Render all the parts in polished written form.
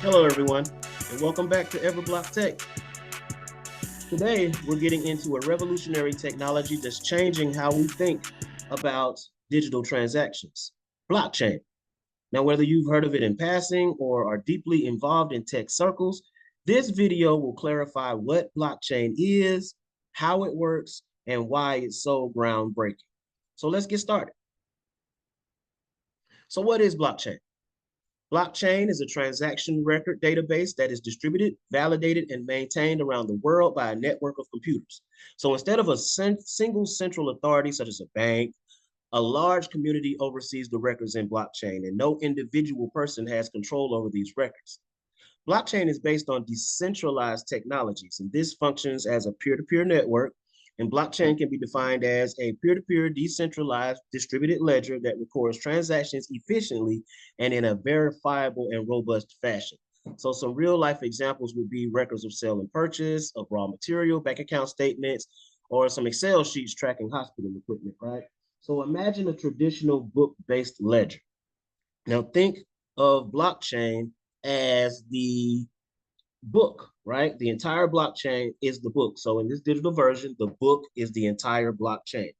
Hello, everyone, and welcome back to EverBlock Tech. Today, we're getting into a revolutionary technology that's changing how we think about digital transactions, blockchain. Now, whether you've heard of it in passing or are deeply involved in tech circles, this video will clarify what blockchain is, how it works, and why it's so groundbreaking. So let's get started. So what is blockchain? Blockchain is a transaction record database that is distributed, validated, and maintained around the world by a network of computers. So instead of a single central authority, such as a bank, a large community oversees the records in blockchain, and no individual person has control over these records. Blockchain is based on decentralized technologies, and this functions as a peer-to-peer network. And blockchain can be defined as a peer-to-peer decentralized distributed ledger that records transactions efficiently and in a verifiable and robust fashion. So some real life examples would be records of sale and purchase of raw material, bank account statements, or some Excel sheets tracking hospital equipment, right? So imagine a traditional book-based ledger. Now think of blockchain as the book, right? The entire blockchain is the book. So in this digital version, the book is the entire blockchain.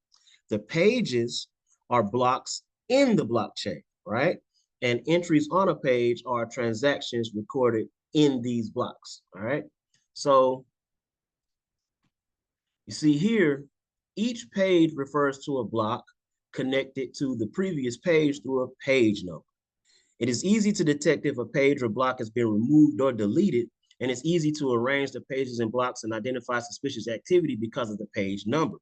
The pages are blocks in the blockchain, right? And entries on a page are transactions recorded in these blocks, all right? So you see here, each page refers to a block connected to the previous page through a page number. It is easy to detect if a page or block has been removed or deleted, and it's easy to arrange the pages and blocks and identify suspicious activity because of the page number.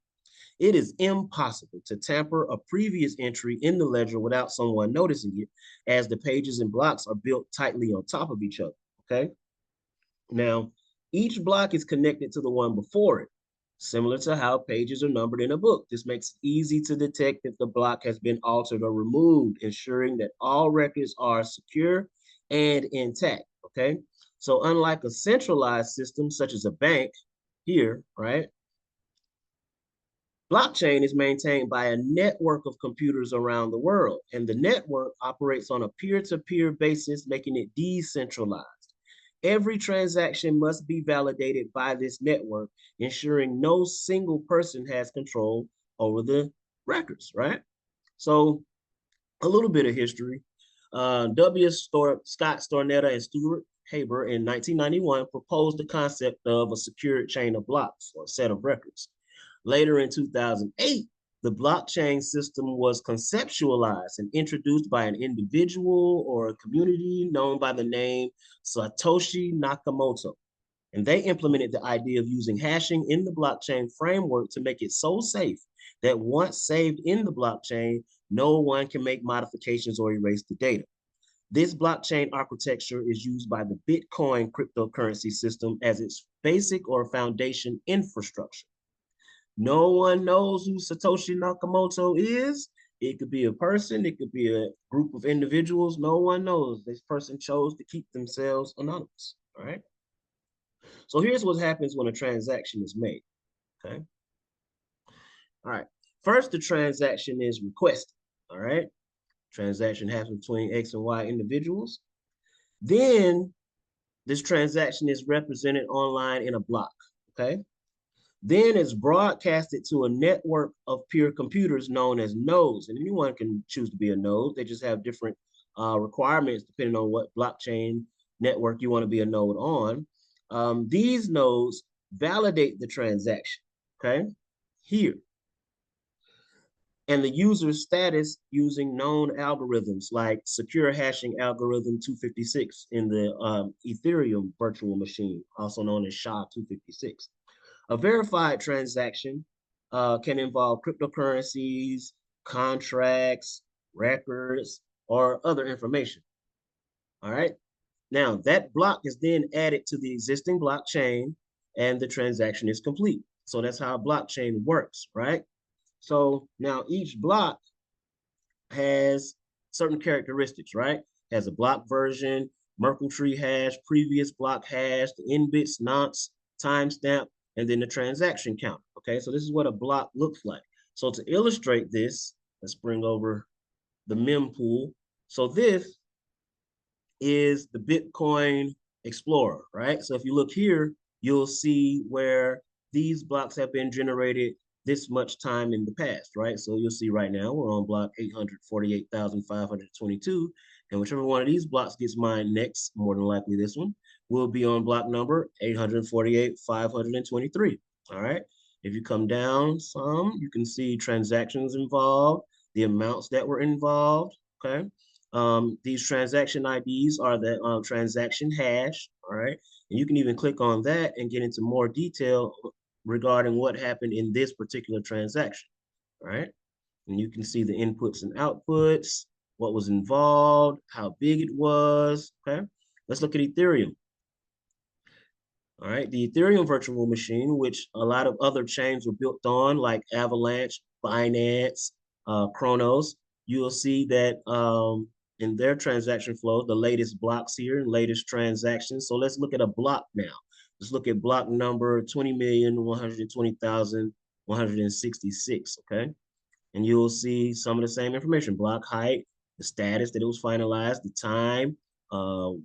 It is impossible to tamper a previous entry in the ledger without someone noticing it, as the pages and blocks are built tightly on top of each other, okay? Now, each block is connected to the one before it, similar to how pages are numbered in a book. This makes it easy to detect if the block has been altered or removed, ensuring that all records are secure and intact, okay? So unlike a centralized system, such as a bank here, right? Blockchain is maintained by a network of computers around the world, and the network operates on a peer-to-peer basis, making it decentralized. Every transaction must be validated by this network, ensuring no single person has control over the records, right? So a little bit of history. Scott Stornetta and Stuart Haber in 1991 proposed the concept of a secured chain of blocks or set of records. Later in 2008, the blockchain system was conceptualized and introduced by an individual or a community known by the name Satoshi Nakamoto. And they implemented the idea of using hashing in the blockchain framework to make it so safe that once saved in the blockchain, no one can make modifications or erase the data. This blockchain architecture is used by the Bitcoin cryptocurrency system as its basic or foundation infrastructure. No one knows who Satoshi Nakamoto is. It could be a person, it could be a group of individuals. No one knows. This person chose to keep themselves anonymous, all right? So here's what happens when a transaction is made, okay? All right, first the transaction is requested, all right? Transaction happens between X and Y individuals. Then this transaction is represented online in a block, okay? Then it's broadcasted to a network of peer computers known as nodes. And anyone can choose to be a node. They just have different requirements depending on what blockchain network you want to be a node on. These nodes validate the transaction, okay? Here. And the user's status using known algorithms like secure hashing algorithm 256 in the Ethereum virtual machine, also known as SHA-256. A verified transaction can involve cryptocurrencies, contracts, records, or other information. All right. Now that block is then added to the existing blockchain and the transaction is complete. So that's how a blockchain works, right? So now each block has certain characteristics, right? Has a block version, Merkle tree hash, previous block hash, the in bits, nonce, timestamp, and then the transaction count. Okay, so this is what a block looks like. So to illustrate this, let's bring over the mempool. So this is the Bitcoin Explorer, right? So if you look here, you'll see where these blocks have been generated this much time in the past, right? So you'll see right now we're on block 848,522, and whichever one of these blocks gets mined next, more than likely this one, will be on block number 848,523. All right. If you come down some, you can see transactions involved, the amounts that were involved. Okay. These transaction IDs are the transaction hash, all right? And you can even click on that and get into more detail regarding what happened in this particular transaction, all right? And you can see the inputs and outputs, what was involved, how big it was, okay? Let's look at Ethereum. All right, the Ethereum virtual machine, which a lot of other chains were built on, like Avalanche, Binance, Chronos, you'll see that in their transaction flow, the latest blocks here, latest transactions. So let's look at a block now. Let's look at block number 20,120,166, okay? And you'll see some of the same information, block height, the status that it was finalized, the time,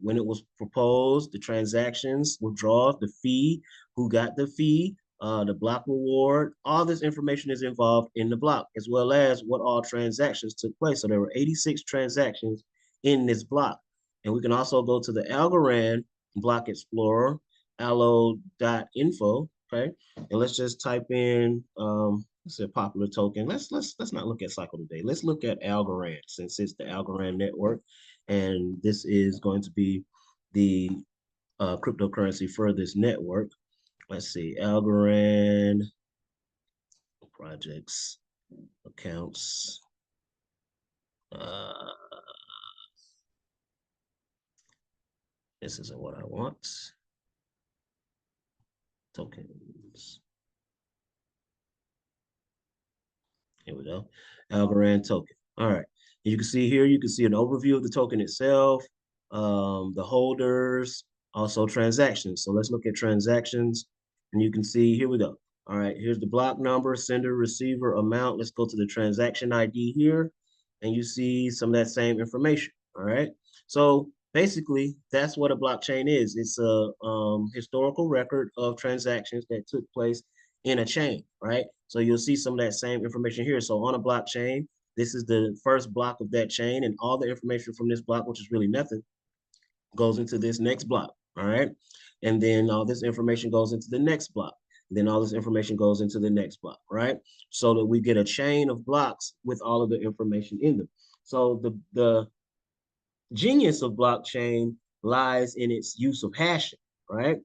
when it was proposed, the transactions, withdrawals, the fee, who got the fee, the block reward. All this information is involved in the block, as well as what all transactions took place. So there were 86 transactions in this block. And we can also go to the Algorand block explorer, allo.info, okay? And let's just type in it's a popular token. Let's not look at Cycle today. Let's look at Algorand, since it's the Algorand network, and this is going to be the cryptocurrency for this network. Let's see, Algorand projects, accounts. This isn't what I want. Tokens. Here we go. Algorand token. All right. You can see here, you can see an overview of the token itself, the holders, also transactions. So let's look at transactions. And you can see, here we go. All right, here's the block number, sender, receiver, amount. Let's go to the transaction ID here. And you see some of that same information. All right. So basically, that's what a blockchain is. It's a historical record of transactions that took place in a chain, right? So you'll see some of that same information here. So on a blockchain, this is the first block of that chain, and all the information from this block, which is really nothing, goes into this next block, all right? And then all this information goes into the next block. Then all this information goes into the next block, right? So that we get a chain of blocks with all of the information in them. So the genius of blockchain lies in its use of hashing, right?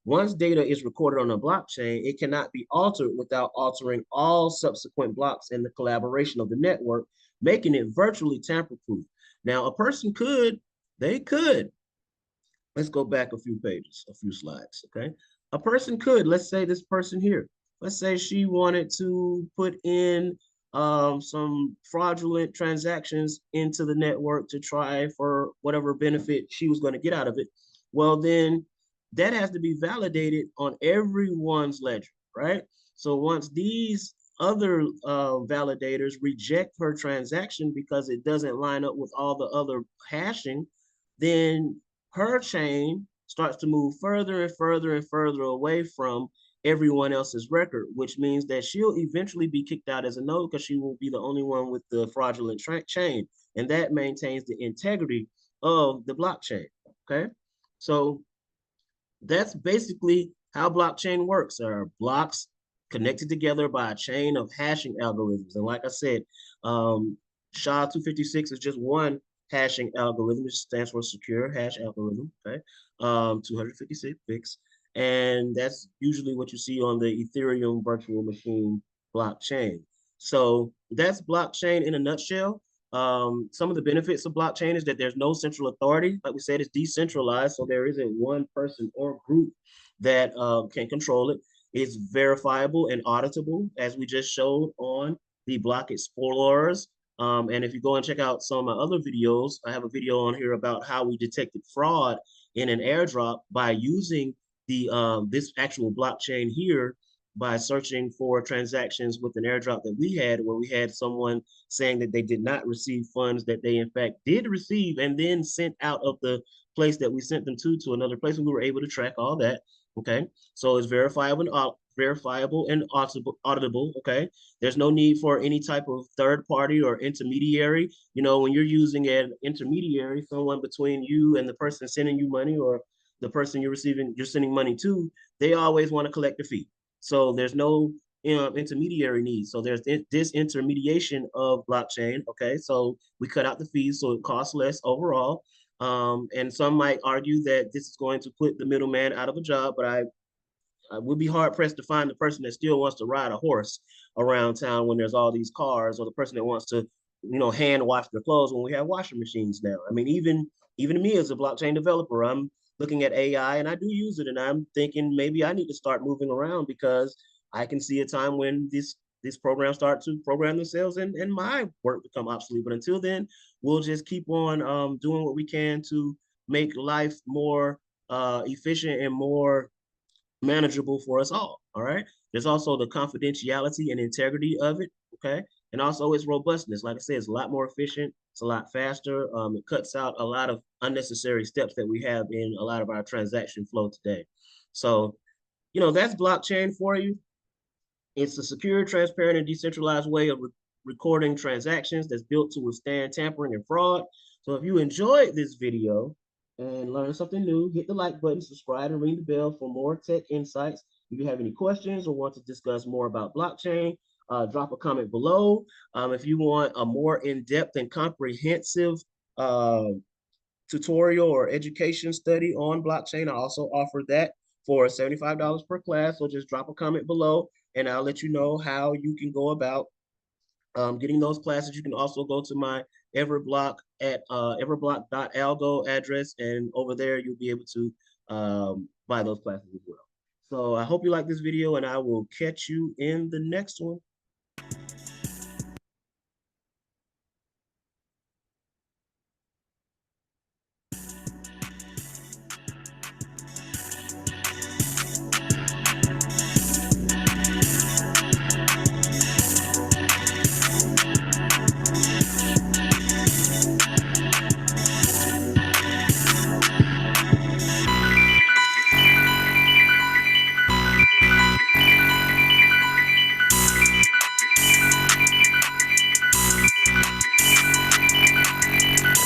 Once data is recorded on a blockchain, it cannot be altered without altering all subsequent blocks in the collaboration of the network, making it virtually tamper-proof. Now, a person could, they could, let's go back a few pages, a few slides, okay? A person could, let's say this person here, let's say she wanted to put in some fraudulent transactions into the network to try for whatever benefit she was going to get out of it. Well, then that has to be validated on everyone's ledger, right? So once these other validators reject her transaction because it doesn't line up with all the other hashing, then her chain starts to move further and further and further away from everyone else's record, which means that she'll eventually be kicked out as a node because she will be the only one with the fraudulent chain. And that maintains the integrity of the blockchain, okay? So that's basically how blockchain works. There are blocks connected together by a chain of hashing algorithms. And like I said, SHA-256 is just one hashing algorithm. It stands for secure hash algorithm, okay? 256. And that's usually what you see on the Ethereum virtual machine blockchain. So that's blockchain in a nutshell. Some of the benefits of blockchain is that there's no central authority. Like we said, it's decentralized, so there isn't one person or group that can control it. It's verifiable and auditable, as we just showed on the block explorers. And if you go and check out some of my other videos, I have a video on here about how we detected fraud in an airdrop by using the this actual blockchain here by searching for transactions with an airdrop that we had, where we had someone saying that they did not receive funds that they in fact did receive, and then sent out of the place that we sent them to another place, and we were able to track all that. Okay, so it's verifiable and auditable. Okay, there's no need for any type of third party or intermediary. You know, when you're using an intermediary, someone between you and the person sending you money, or the person you're sending money to, they always want to collect a fee. So there's no intermediary needs. So there's disintermediation of blockchain. Okay, so we cut out the fees, so it costs less overall. And some might argue that this is going to put the middleman out of a job, but I would be hard pressed to find the person that still wants to ride a horse around town when there's all these cars, or the person that wants to, hand wash their clothes when we have washing machines now. I mean, even me as a blockchain developer, I'm looking at AI and I do use it, and I'm thinking maybe I need to start moving around, because I can see a time when these programs start to program themselves, and my work become obsolete. But until then, we'll just keep on doing what we can to make life more efficient and more manageable for us all. All right. There's also the confidentiality and integrity of it. Okay. And also its robustness. Like I said, it's a lot more efficient. It's a lot faster. It cuts out a lot of unnecessary steps that we have in a lot of our transaction flow today. So, that's blockchain for you. It's a secure, transparent, and decentralized way of recording transactions that's built to withstand tampering and fraud. So if you enjoyed this video and learned something new, hit the like button, subscribe, and ring the bell for more tech insights. If you have any questions or want to discuss more about blockchain, drop a comment below. If you want a more in-depth and comprehensive uh, tutorial or education study on blockchain, I also offer that for $75 per class. So just drop a comment below and I'll let you know how you can go about getting those classes. You can also go to my EverBlock at everblock.algo address, and over there you'll be able to buy those classes as well. So I hope you like this video, and I will catch you in the next one.